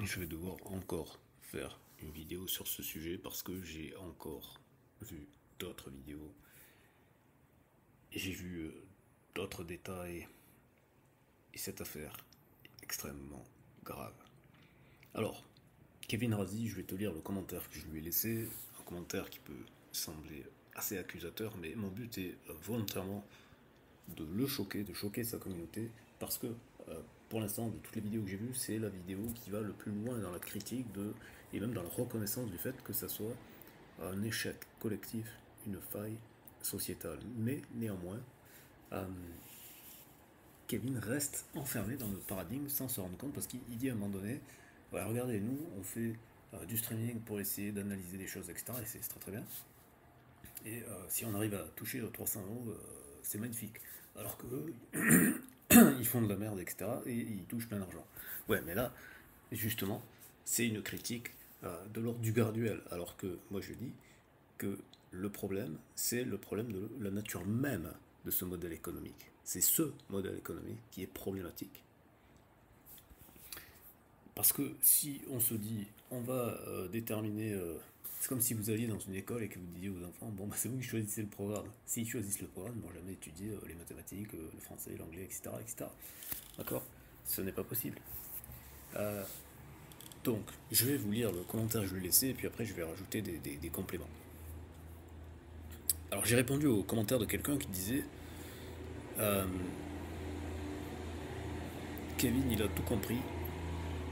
Je vais devoir encore faire une vidéo sur ce sujet parce que j'ai encore vu d'autres vidéos et j'ai vu d'autres détails et cette affaire est extrêmement grave. Alors, Kevin Razi, je vais te lire le commentaire que je lui ai laissé, un commentaire qui peut sembler assez accusateur, mais mon but est volontairement de le choquer, de choquer sa communauté, parce que pour l'instant, de toutes les vidéos que j'ai vues, c'est la vidéo qui va le plus loin dans la critique et même dans la reconnaissance du fait que ça soit un échec collectif, une faille sociétale. Mais néanmoins, euh, Kevin reste enfermé dans le paradigme sans se rendre compte, parce qu'il dit à un moment donné, ouais, regardez, nous, on fait du streaming pour essayer d'analyser les choses, etc. Et c'est très très bien. Et si on arrive à toucher 300 euros, c'est magnifique. Alors que ils font de la merde, etc. Et ils touchent plein d'argent. Ouais, mais là, justement, c'est une critique de l'ordre du graduel. Alors que moi je dis que le problème, c'est le problème de la nature même de ce modèle économique. C'est ce modèle économique qui est problématique. Parce que si on se dit, on va déterminer. C'est comme si vous alliez dans une école et que vous disiez aux enfants, bon, bah, c'est vous qui choisissez le programme. S'ils choisissent le programme, ils n'ont jamais étudié les mathématiques, le français, l'anglais, etc., etc. D'accord. Ce n'est pas possible. Euh, donc, je vais vous lire le commentaire que je lui ai laissé et puis après, je vais rajouter des compléments. Alors, j'ai répondu au commentaire de quelqu'un qui disait euh, Kevin, il a tout compris.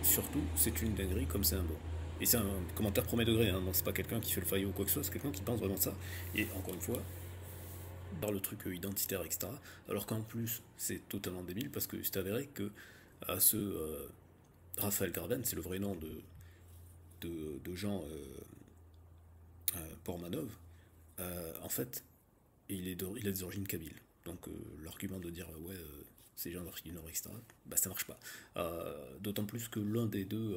Surtout, c'est une dinguerie comme c'est un bon. Et c'est un commentaire premier degré, hein, donc c'est pas quelqu'un qui fait le faillot ou quoi que ce soit, c'est quelqu'un qui pense vraiment ça. Et encore une fois, par le truc identitaire, etc. Alors qu'en plus, c'est totalement débile parce que c'est avéré que à ce Raphaël Garven, c'est le vrai nom de Jean Pormanov, en fait, il a des origines kabyles. Donc l'argument de dire ouais, c'est gens d'Afrique du Nord, etc., bah ça marche pas. D'autant plus que l'un des deux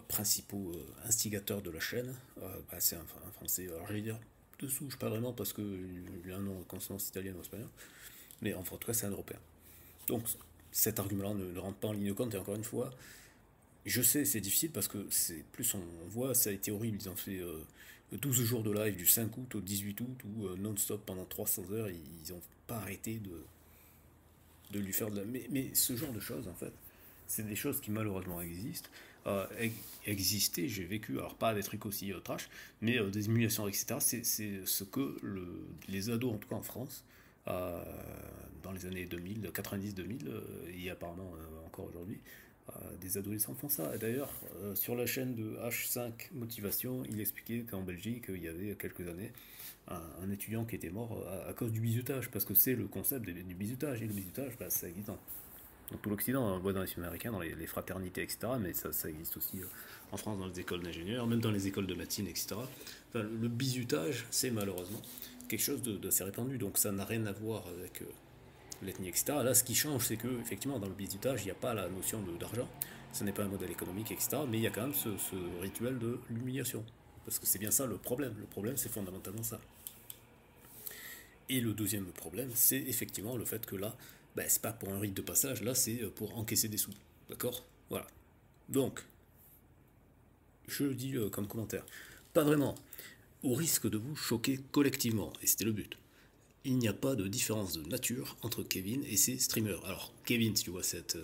principaux instigateurs de la chaîne, bah, c'est un Français. Alors j'allais dire de souche, pas vraiment parce qu'il a un nom de consonance italienne ou espagnole, mais en tout cas c'est un Européen. Donc cet argument-là ne rentre pas en ligne de compte, et encore une fois, je sais c'est difficile parce que c'est plus on voit, ça a été horrible, ils ont fait 12 jours de live du 5 août au 18 août où non-stop pendant 300 heures, ils n'ont pas arrêté de lui faire de la... Mais ce genre de choses, en fait, c'est des choses qui malheureusement existent. Exister, j'ai vécu, alors pas des trucs aussi trash, mais des émulations, etc. C'est ce que les ados, en tout cas en France, euh, dans les années 2000, 90-2000, et apparemment encore aujourd'hui, des adolescents font ça. Et d'ailleurs, sur la chaîne de H5 Motivation, il expliquait qu'en Belgique, il y avait quelques années, un étudiant qui était mort à cause du bizutage, parce que c'est le concept du bizutage, et le bizutage, bah, ça existe dans tout l'Occident, on le voit dans les films américains, dans les fraternités, etc., mais ça existe aussi en France dans les écoles d'ingénieurs, même dans les écoles de médecine, etc. Enfin, le bizutage, c'est malheureusement quelque chose d'assez répandu, donc ça n'a rien à voir avec l'ethnie, etc. Là, ce qui change, c'est que effectivement, dans le bizutage, il n'y a pas la notion d'argent, ce n'est pas un modèle économique, etc., mais il y a quand même ce rituel de l'humiliation. Parce que c'est bien ça le problème. Le problème, c'est fondamentalement ça. Et le deuxième problème, c'est effectivement le fait que là, ben, c'est pas pour un rite de passage, là c'est pour encaisser des sous. D'accord. Voilà. Donc, je le dis comme commentaire. Pas vraiment. Au risque de vous choquer collectivement, et c'était le but. Il n'y a pas de différence de nature entre Kevin et ses streamers. Alors, Kevin, si tu vois cette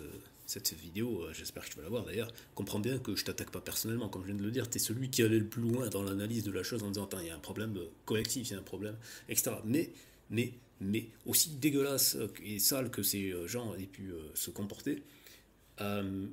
vidéo, j'espère que tu vas la voir d'ailleurs, comprends bien que je t'attaque pas personnellement, comme je viens de le dire, t'es celui qui allait le plus loin dans l'analyse de la chose en disant, attends, il y a un problème collectif, il y a un problème, etc. Mais aussi dégueulasse et sale que ces gens aient pu se comporter, euh,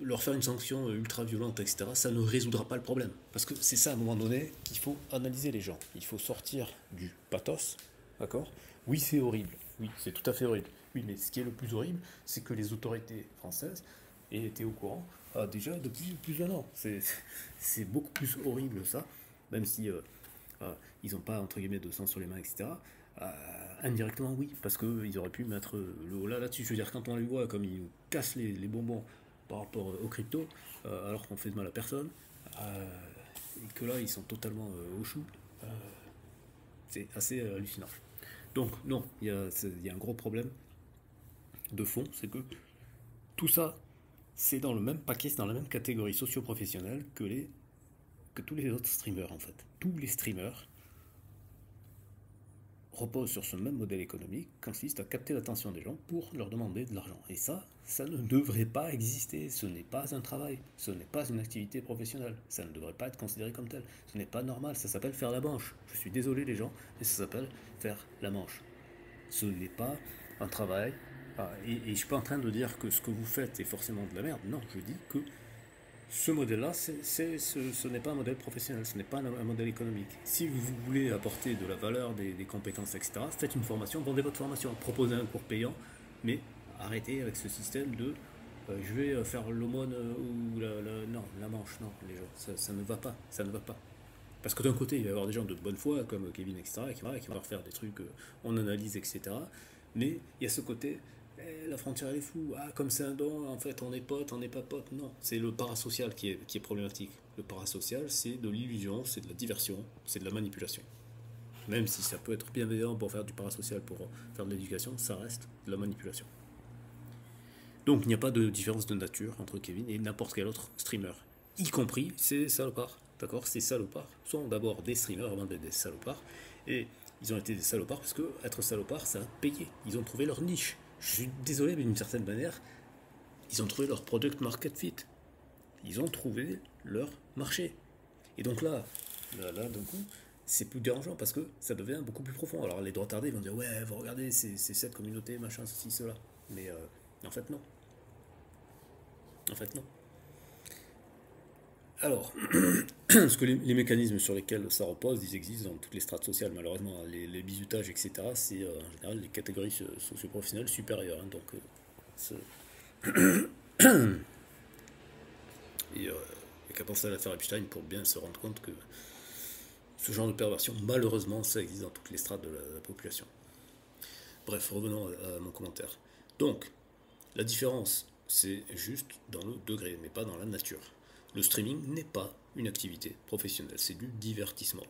leur faire une sanction ultra violente, etc., ça ne résoudra pas le problème. Parce que c'est ça, à un moment donné, qu'il faut analyser les gens. Il faut sortir du pathos, d'accord. Oui, c'est horrible. Oui, c'est tout à fait horrible. Oui, mais ce qui est le plus horrible, c'est que les autorités françaises aient été au courant déjà depuis plus d'un an. C'est beaucoup plus horrible, ça, même si ils n'ont pas, entre guillemets, de sang sur les mains, etc. Euh, Indirectement, oui, parce qu'ils auraient pu mettre le haut là-dessus. Je veux dire, quand on les voit comme ils nous cassent les bonbons par rapport aux crypto, alors qu'on fait de mal à personne, et que là, ils sont totalement au chou, euh, c'est assez hallucinant. Donc, non, il y a un gros problème de fond, c'est que tout ça, c'est dans le même paquet, c'est dans la même catégorie socio-professionnelle que tous les autres streamers en fait. Tous les streamers reposent sur ce même modèle économique, consiste à capter l'attention des gens pour leur demander de l'argent. Et ça ne devrait pas exister. Ce n'est pas un travail, ce n'est pas une activité professionnelle. Ça ne devrait pas être considéré comme tel. Ce n'est pas normal, ça s'appelle faire la manche. Je suis désolé les gens, mais ça s'appelle faire la manche. Ce n'est pas un travail. Et je ne suis pas en train de dire que ce que vous faites est forcément de la merde. Non, je dis que ce modèle-là, ce n'est pas un modèle professionnel, ce n'est pas un modèle économique. Si vous voulez apporter de la valeur, des compétences, etc., faites une formation, vendez votre formation, proposez un cours payant, mais arrêtez avec ce système de je vais faire l'aumône ou non, la manche, non, les gens, ça ne va pas, ça ne va pas. Parce que d'un côté, il va y avoir des gens de bonne foi, comme Kevin, etc., qui vont faire des trucs en analyse, etc. Mais il y a ce côté, la frontière elle est floue. Ah, comme c'est un don, en fait, on est potes, on n'est pas potes. Non, c'est le parasocial qui est problématique. Le parasocial, c'est de l'illusion, c'est de la diversion, c'est de la manipulation. Même si ça peut être bienveillant pour faire du parasocial, pour faire de l'éducation, ça reste de la manipulation. Donc il n'y a pas de différence de nature entre Kevin et n'importe quel autre streamer, y compris ces salopards. D'accord. Ces salopards sont d'abord des streamers avant d'être des salopards. Et ils ont été des salopards parce que être salopard, ça a payé. Ils ont trouvé leur niche. Je suis désolé, mais d'une certaine manière, ils ont trouvé leur product market fit. Ils ont trouvé leur marché. Et donc d'un coup, c'est plus dérangeant parce que ça devient beaucoup plus profond. Alors les droits tardés vont dire ouais, vous regardez, c'est cette communauté, machin, ceci, cela. Mais en fait, non. En fait, non. Alors, parce que les mécanismes sur lesquels ça repose, ils existent dans toutes les strates sociales, malheureusement. Les bizutages, etc., c'est en général les catégories socio-professionnelles supérieures. Hein, donc, il n'y a qu'à penser à l'affaire Epstein pour bien se rendre compte que ce genre de perversion, malheureusement, ça existe dans toutes les strates de la population. Bref, revenons à mon commentaire. Donc, la différence, c'est juste dans le degré, mais pas dans la nature. Le streaming n'est pas une activité professionnelle, c'est du divertissement.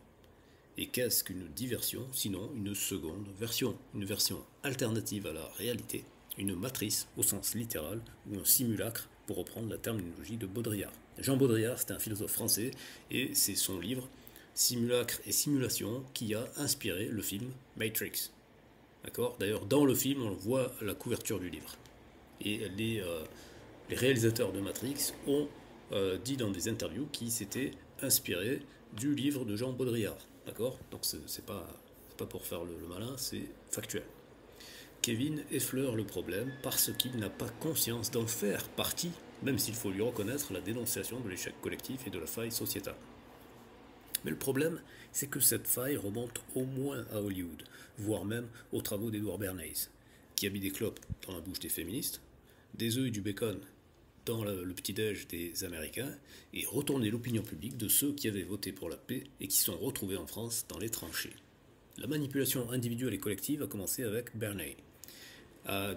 Et qu'est-ce qu'une diversion, sinon une seconde version, une version alternative à la réalité, une matrice au sens littéral, ou un simulacre, pour reprendre la terminologie de Baudrillard. Jean Baudrillard, c'est un philosophe français, et c'est son livre Simulacre et simulation qui a inspiré le film Matrix. D'accord. D'ailleurs, dans le film, on voit la couverture du livre. Et les réalisateurs de Matrix ont dit dans des interviews qu'ils s'étaient inspirés du livre de Jean Baudrillard. D'accord. Donc c'est pas pour faire le malin, c'est factuel. Kevin effleure le problème parce qu'il n'a pas conscience d'en faire partie, même s'il faut lui reconnaître la dénonciation de l'échec collectif et de la faille sociétale. Mais le problème, c'est que cette faille remonte au moins à Hollywood, voire même aux travaux d'Edward Bernays, qui a mis des clopes dans la bouche des féministes, des œufs et du bacon dans le petit-déj des Américains, et retourné l'opinion publique de ceux qui avaient voté pour la paix et qui sont retrouvés en France dans les tranchées. La manipulation individuelle et collective a commencé avec Bernays,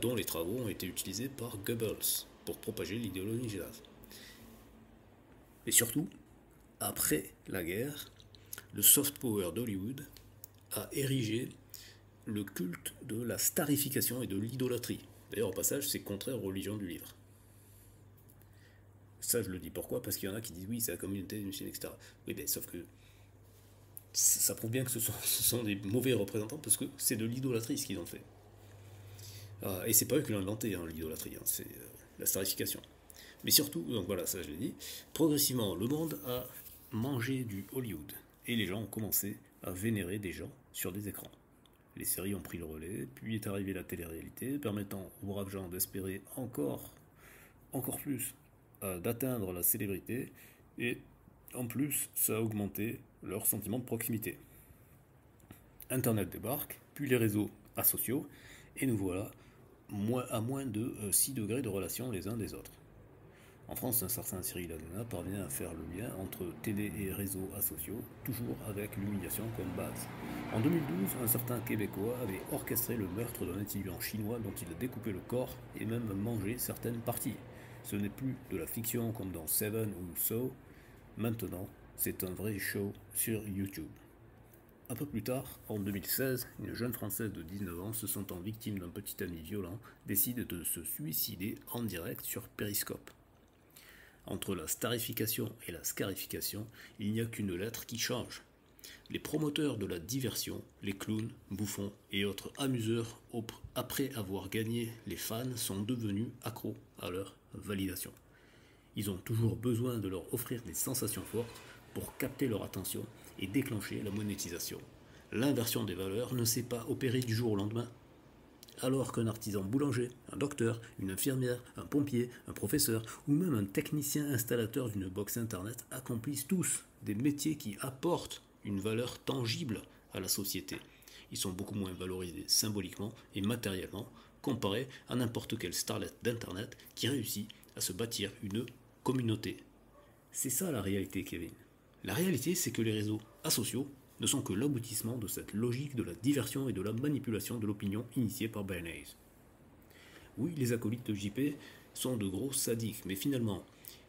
dont les travaux ont été utilisés par Goebbels pour propager l'idéologie nazie. Et surtout, après la guerre, le soft power d'Hollywood a érigé le culte de la starification et de l'idolâtrie. D'ailleurs, au passage, c'est contraire aux religions du livre. Ça, je le dis pourquoi? Parce qu'il y en a qui disent oui, c'est la communauté d'une Chine, etc. Oui, mais sauf que ça prouve bien que ce sont des mauvais représentants parce que c'est de l'idolâtrie ce qu'ils ont fait. Et c'est pas eux qui l'ont inventé, hein, l'idolâtrie, hein, c'est la starification. Mais surtout, donc voilà, ça je l'ai dit, progressivement, le monde a mangé du Hollywood. Et les gens ont commencé à vénérer des gens sur des écrans. Les séries ont pris le relais, puis est arrivée la télé-réalité, permettant aux braves gens d'espérer encore plus d'atteindre la célébrité, et en plus, ça a augmenté leur sentiment de proximité. Internet débarque, puis les réseaux asociaux, et nous voilà à moins de 6 degrés de relation les uns des autres. En France, un certain Cyril Hanouna parvient à faire le lien entre télé et réseaux asociaux, toujours avec l'humiliation comme base. En 2012, un certain Québécois avait orchestré le meurtre d'un étudiant chinois dont il a découpé le corps et même mangé certaines parties. Ce n'est plus de la fiction comme dans Seven ou So, maintenant c'est un vrai show sur YouTube. Un peu plus tard, en 2016, une jeune Française de 19 ans, se sentant victime d'un petit ami violent, décide de se suicider en direct sur Periscope. Entre la starification et la scarification, il n'y a qu'une lettre qui change. Les promoteurs de la diversion, les clowns, bouffons et autres amuseurs, après avoir gagné les fans, sont devenus accros à leur validation. Ils ont toujours besoin de leur offrir des sensations fortes pour capter leur attention et déclencher la monétisation. L'inversion des valeurs ne s'est pas opérée du jour au lendemain. Alors qu'un artisan boulanger, un docteur, une infirmière, un pompier, un professeur ou même un technicien installateur d'une box internet accomplissent tous des métiers qui apportent une valeur tangible à la société. Ils sont beaucoup moins valorisés symboliquement et matériellement comparés à n'importe quel starlet d'internet qui réussit à se bâtir une communauté. C'est ça la réalité, Kevin. La réalité, c'est que les réseaux asociaux ne sont que l'aboutissement de cette logique de la diversion et de la manipulation de l'opinion initiée par Bernays. Oui, les acolytes de JP sont de gros sadiques, mais finalement,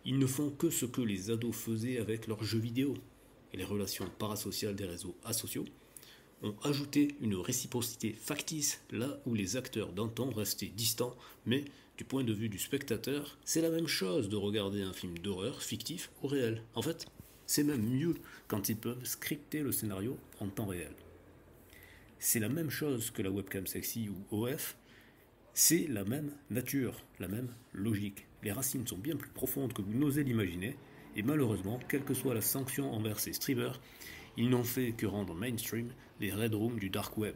ils ne font que ce que les ados faisaient avec leurs jeux vidéo. Et les relations parasociales des réseaux asociaux ont ajouté une réciprocité factice là où les acteurs d'antan restaient distants, mais du point de vue du spectateur, c'est la même chose de regarder un film d'horreur fictif ou réel. En fait, c'est même mieux quand ils peuvent scripter le scénario en temps réel. C'est la même chose que la webcam sexy ou OF, c'est la même nature, la même logique. Les racines sont bien plus profondes que vous n'osez l'imaginer, et malheureusement, quelle que soit la sanction envers ces streamers, ils n'ont fait que rendre mainstream les red rooms du dark web.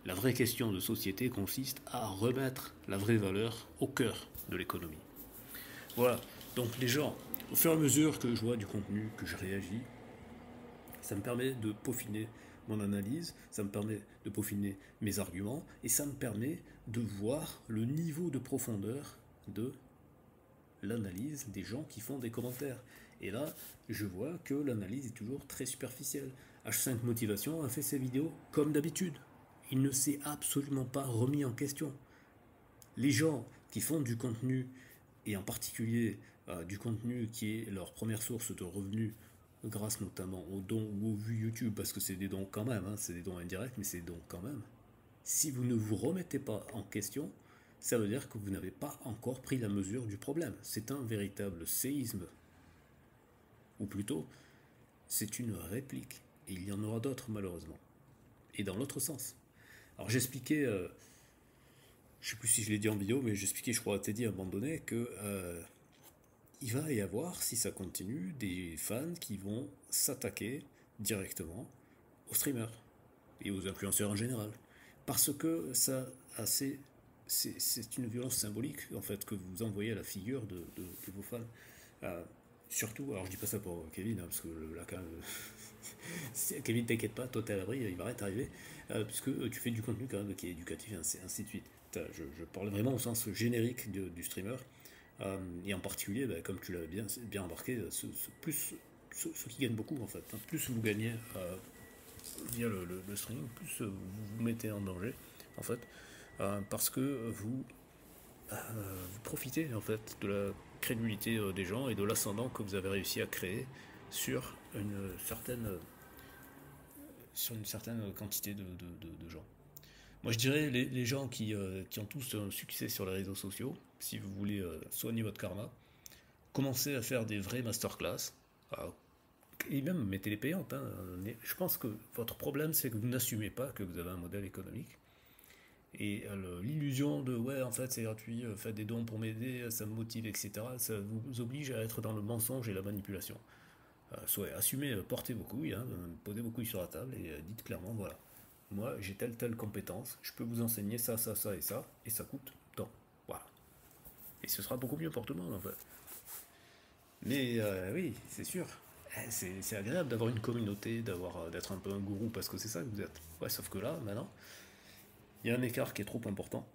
La vraie question de société consiste à remettre la vraie valeur au cœur de l'économie. Voilà, donc les gens, au fur et à mesure que je vois du contenu, que je réagis, ça me permet de peaufiner mon analyse, ça me permet de peaufiner mes arguments, et ça me permet de voir le niveau de profondeur de l'analyse des gens qui font des commentaires. Et là, je vois que l'analyse est toujours très superficielle. H5 Motivation a fait ses vidéos comme d'habitude. Il ne s'est absolument pas remis en question. Les gens qui font du contenu, et en particulier du contenu qui est leur première source de revenus, grâce notamment aux dons ou aux vues YouTube, parce que c'est des dons quand même, c'est des dons indirects, mais c'est des dons quand même. Si vous ne vous remettez pas en question, ça veut dire que vous n'avez pas encore pris la mesure du problème. C'est un véritable séisme. Ou plutôt, c'est une réplique. Et il y en aura d'autres malheureusement. Et dans l'autre sens. Alors j'expliquais, je ne sais plus si je l'ai dit en vidéo, mais j'expliquais, je crois, à Teddy à un moment donné, que il va y avoir, si ça continue, des fans qui vont s'attaquer directement aux streamers et aux influenceurs en général. Parce que ça, c'est une violence symbolique en fait que vous envoyez à la figure de vos fans. Surtout, alors je dis pas ça pour Kevin, parce que là quand même, Kevin t'inquiète pas, toi t'es à l'abri, il va rien t'arriver, puisque tu fais du contenu quand même qui est éducatif, ainsi de suite. Je parle vraiment au sens générique du streamer, et en particulier, comme tu l'as bien remarqué, plus ceux qui gagnent beaucoup en fait, plus vous gagnez via le streaming, plus vous vous mettez en danger en fait, parce que vous profitez en fait de la crédulité des gens et de l'ascendant que vous avez réussi à créer sur sur une certaine quantité de gens. Moi je dirais les gens qui ont tous un succès sur les réseaux sociaux, si vous voulez soigner votre karma, commencez à faire des vraies masterclass, et même mettez-les payantes. Je pense que votre problème c'est que vous n'assumez pas que vous avez un modèle économique. Et l'illusion de ouais en fait c'est gratuit, faites des dons pour m'aider, ça me motive, etc. Ça vous oblige à être dans le mensonge et la manipulation. Soit assumez, portez vos couilles, posez vos couilles sur la table et dites clairement voilà, moi j'ai telle compétence, je peux vous enseigner ça, et ça coûte tant. Voilà. Et ce sera beaucoup mieux pour tout le monde en fait. Mais oui, c'est sûr. C'est agréable d'avoir une communauté, d'être un peu un gourou parce que c'est ça que vous êtes. Ouais, sauf que là, maintenant, il y a un écart qui est trop important.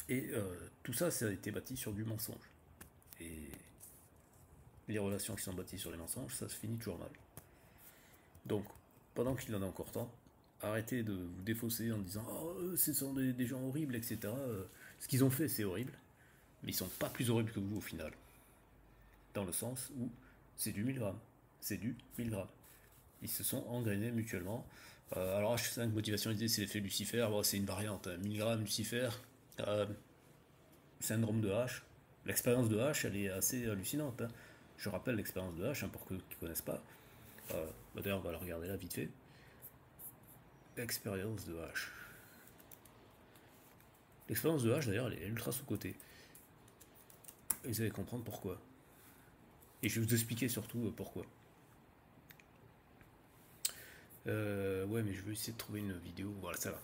Et tout ça, ça a été bâti sur du mensonge. Et les relations qui sont bâties sur les mensonges, ça se finit toujours mal. Donc, pendant qu'il en a encore temps, arrêtez de vous défausser en disant oh, ce sont des gens horribles, etc. Ce qu'ils ont fait, c'est horrible. Mais ils sont pas plus horribles que vous au final. Dans le sens où c'est du 1000 grammes. C'est du 1000 grammes. Ils se sont engrainés mutuellement. Alors H5 Motivation idée c'est l'effet Lucifer, c'est une variante. 1000 grammes Lucifer, syndrome de H, L'expérience de H, elle est assez hallucinante, hein. Je rappelle l'expérience de H, hein, pour ceux qui ne connaissent pas. D'ailleurs, on va la regarder là vite fait. Expérience de H. L'expérience de H, d'ailleurs, elle est ultra sous-cotée. Et vous allez comprendre pourquoi. Et je vais vous expliquer surtout pourquoi. Ouais, mais je veux essayer de trouver une vidéo. Voilà, ça va.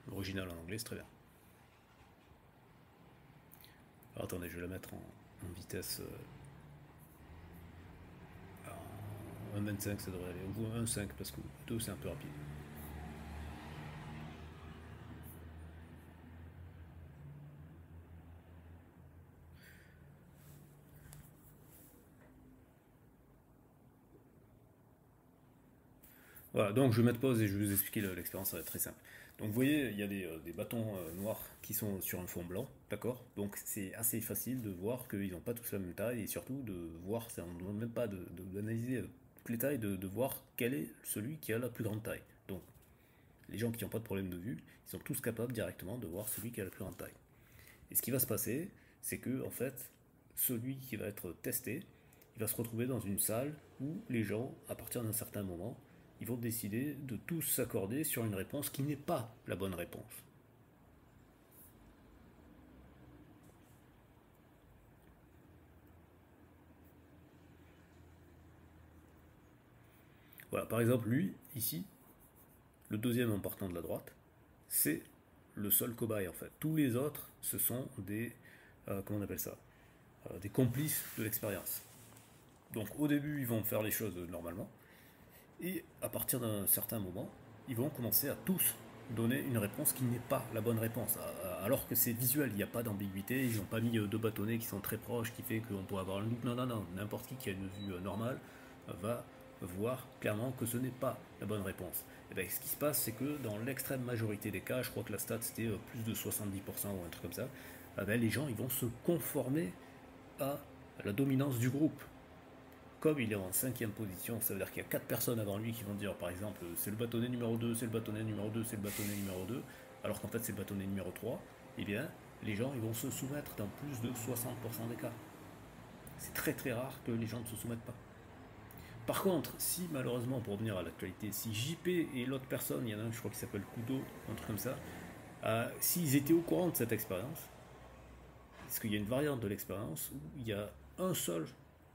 L'original en anglais, c'est très bien. Alors, attendez, je vais la mettre en vitesse. En 1.25, ça devrait aller. Ou 1.5, parce que 2, c'est un peu rapide. Voilà, donc je vais mettre pause et je vais vous expliquer l'expérience, ça va être très simple. Donc vous voyez, il y a des bâtons noirs qui sont sur un fond blanc, d'accord. Donc c'est assez facile de voir qu'ils n'ont pas tous la même taille et surtout de voir, on ne demande même pas d'analyser toutes les tailles, de voir quel est celui qui a la plus grande taille. Donc les gens qui n'ont pas de problème de vue, ils sont tous capables directement de voir celui qui a la plus grande taille. Et ce qui va se passer, c'est que en fait, celui qui va être testé, il va se retrouver dans une salle où les gens, à partir d'un certain moment, ils vont décider de tous s'accorder sur une réponse qui n'est pas la bonne réponse. Voilà, par exemple, lui, ici, le deuxième en partant de la droite, c'est le seul cobaye en fait. Tous les autres, ce sont des, comment on appelle ça, des complices de l'expérience. Donc au début, ils vont faire les choses normalement, et à partir d'un certain moment, ils vont commencer à tous donner une réponse qui n'est pas la bonne réponse. Alors que c'est visuel, il n'y a pas d'ambiguïté, ils n'ont pas mis deux bâtonnets qui sont très proches, qui fait qu'on pourrait avoir un doute. Non, non, non, n'importe qui a une vue normale va voir clairement que ce n'est pas la bonne réponse. Et bien, ce qui se passe, c'est que dans l'extrême majorité des cas, je crois que la stat c'était plus de 70% ou un truc comme ça, ben, les gens ils vont se conformer à la dominance du groupe. Comme il est en cinquième position, ça veut dire qu'il y a 4 personnes avant lui qui vont dire par exemple c'est le bâtonnet numéro 2, c'est le bâtonnet numéro 2, c'est le bâtonnet numéro 2, alors qu'en fait c'est le bâtonnet numéro 3, eh bien les gens ils vont se soumettre dans plus de 60% des cas. C'est très très rare que les gens ne se soumettent pas. Par contre, si malheureusement, pour revenir à l'actualité, si JP et l'autre personne, il y en a un je crois qui s'appelle Kudo, un truc comme ça, s'ils étaient au courant de cette expérience, parce qu'il y a une variante de l'expérience où il y a un seul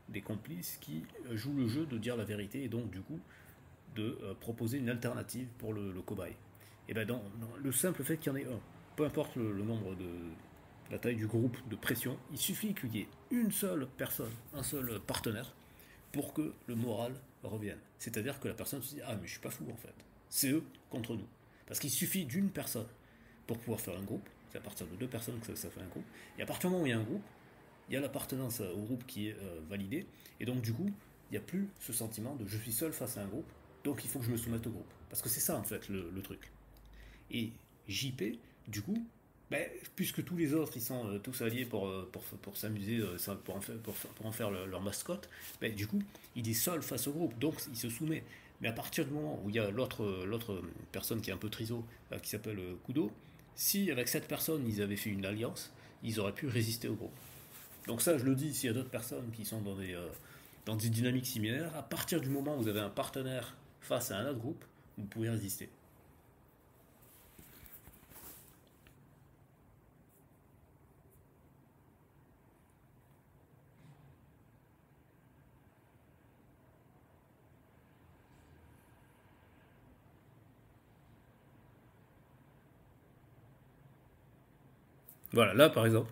des complices qui joue le jeu de dire la vérité et donc du coup de proposer une alternative pour le cobaye. Et bien dans le simple fait qu'il y en ait un, peu importe le nombre de la taille du groupe de pression, il suffit qu'il y ait une seule personne, un seul partenaire pour que le moral revienne. C'est-à-dire que la personne se dit ah mais je suis pas fou en fait, c'est eux contre nous. Parce qu'il suffit d'une personne pour pouvoir faire un groupe, c'est à partir de deux personnes que ça fait un groupe, et à partir du moment où il y a un groupe, il y a l'appartenance au groupe qui est validée, et donc du coup, il n'y a plus ce sentiment de je suis seul face à un groupe, donc il faut que je me soumette au groupe. Parce que c'est ça en fait le truc. Et JP, du coup, ben, puisque tous les autres ils sont tous alliés pour s'amuser, pour en faire leur mascotte, ben, du coup, il est seul face au groupe, donc il se soumet. Mais à partir du moment où il y a l'autre personne qui est un peu triso, qui s'appelle Kudo, si avec cette personne ils avaient fait une alliance, ils auraient pu résister au groupe. Donc ça, je le dis, s'il y a d'autres personnes qui sont dans des dynamiques similaires, à partir du moment où vous avez un partenaire face à un autre groupe, vous pouvez résister. Voilà, là par exemple,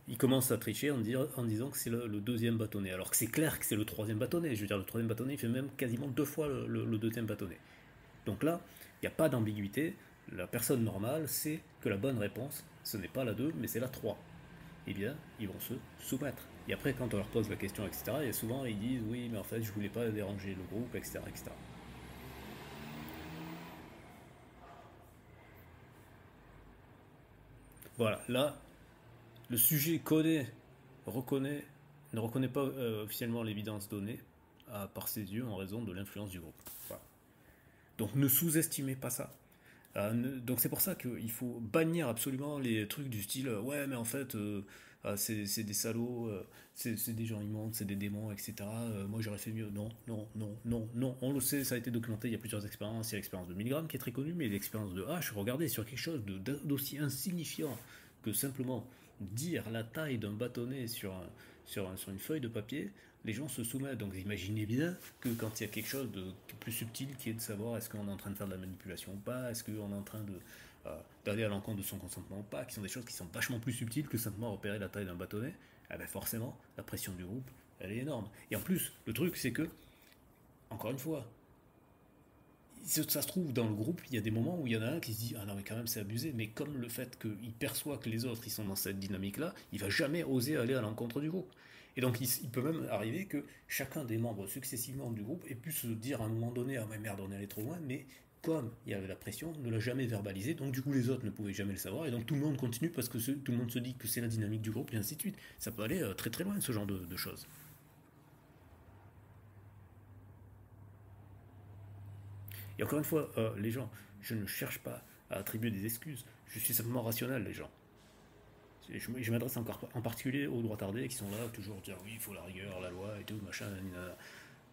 il commence à tricher en disant que c'est le deuxième bâtonnet, alors que c'est clair que c'est le troisième bâtonnet. Je veux dire, le troisième bâtonnet, il fait même quasiment deux fois le deuxième bâtonnet. Donc là, il n'y a pas d'ambiguïté. La personne normale sait que la bonne réponse, ce n'est pas la 2, mais c'est la 3. Eh bien, ils vont se soumettre. Et après, quand on leur pose la question, etc., et souvent ils disent oui, mais en fait, je voulais pas déranger le groupe, etc., etc. Voilà, là, le sujet reconnaît, ne reconnaît pas officiellement l'évidence donnée par ses yeux en raison de l'influence du groupe. Voilà. Donc ne sous-estimez pas ça. Donc c'est pour ça qu'il faut bannir absolument les trucs du style ouais mais en fait c'est des salauds, c'est des gens immondes, c'est des démons, etc. Moi j'aurais fait mieux. Non, non, non, non, non. On le sait, ça a été documenté, il y a plusieurs expériences. Il y a l'expérience de Milgram qui est très connue, mais l'expérience de H, regardez, sur quelque chose d'aussi insignifiant que simplement dire la taille d'un bâtonnet sur une feuille de papier, les gens se soumettent. Donc imaginez bien que quand il y a quelque chose de plus subtil qui est de savoir est-ce qu'on est en train de faire de la manipulation ou pas, est-ce qu'on est en train d'aller à l'encontre de son consentement ou pas, qui sont des choses qui sont vachement plus subtiles que simplement repérer la taille d'un bâtonnet, eh ben forcément, la pression du groupe, elle est énorme. Et en plus, le truc, c'est que, encore une fois, ça se trouve, dans le groupe, il y a des moments où il y en a un qui se dit ah non, mais quand même, c'est abusé. Mais comme le fait qu'il perçoit que les autres ils sont dans cette dynamique-là, il va jamais oser aller à l'encontre du groupe. Et donc, il peut même arriver que chacun des membres successivement du groupe ait pu se dire à un moment donné ah mais merde, on est allé trop loin, mais comme il y avait la pression, ne l'a jamais verbalisé, donc du coup les autres ne pouvaient jamais le savoir, et donc tout le monde continue parce que tout le monde se dit que c'est la dynamique du groupe, et ainsi de suite. Ça peut aller très très loin, ce genre de choses. Et encore une fois, les gens, je ne cherche pas à attribuer des excuses. Je suis simplement rationnel, les gens. Je m'adresse encore en particulier aux droits tardés qui sont là, toujours dire oui, il faut la rigueur, la loi et tout, machin, nanana.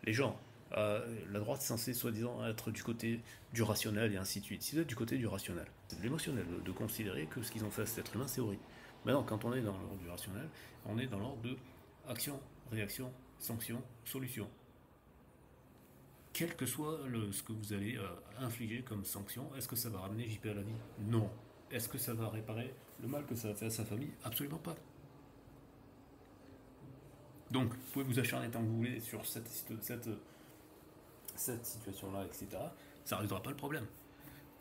Les gens, la droite est censée soi-disant être du côté du rationnel et ainsi de suite. Si vous êtes du côté du rationnel, c'est de l'émotionnel, de considérer que ce qu'ils ont fait à cet être humain, c'est horrible. Maintenant, quand on est dans l'ordre du rationnel, on est dans l'ordre de action, réaction, sanction, solution. Quel que soit ce que vous allez infliger comme sanction, est-ce que ça va ramener JP à la vie? Non. Est-ce que ça va réparer le mal que ça a fait à sa famille? Absolument pas. Donc, vous pouvez vous acharner tant que vous voulez sur cette situation-là, etc. Ça ne résoudra pas le problème.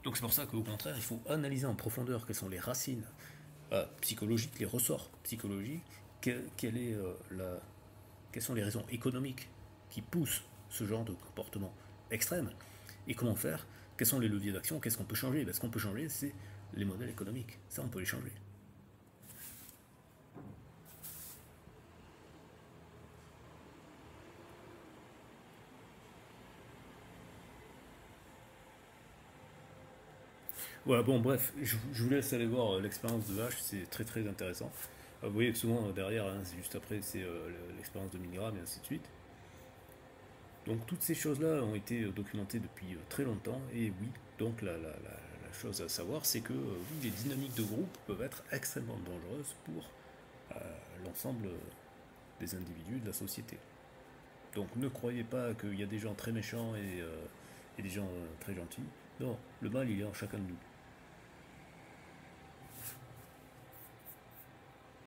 Donc c'est pour ça qu'au contraire, il faut analyser en profondeur quelles sont les racines psychologiques, les ressorts psychologiques, quelle est, quelles sont les raisons économiques qui poussent ce genre de comportement extrême, et comment faire, quels sont les leviers d'action, qu'est-ce qu'on peut changer. Ce qu'on peut changer, c'est les modèles économiques. Ça, on peut les changer. Voilà, bon, bref, je vous laisse aller voir l'expérience de H, c'est très très intéressant. Vous voyez que souvent derrière, hein, c'est juste après, c'est l'expérience de Milgram et ainsi de suite. Donc toutes ces choses-là ont été documentées depuis très longtemps, et oui, donc la chose à savoir, c'est que oui, les dynamiques de groupe peuvent être extrêmement dangereuses pour l'ensemble des individus de la société. Donc ne croyez pas qu'il y a des gens très méchants et des gens très gentils. Non, le mal il est en chacun de nous.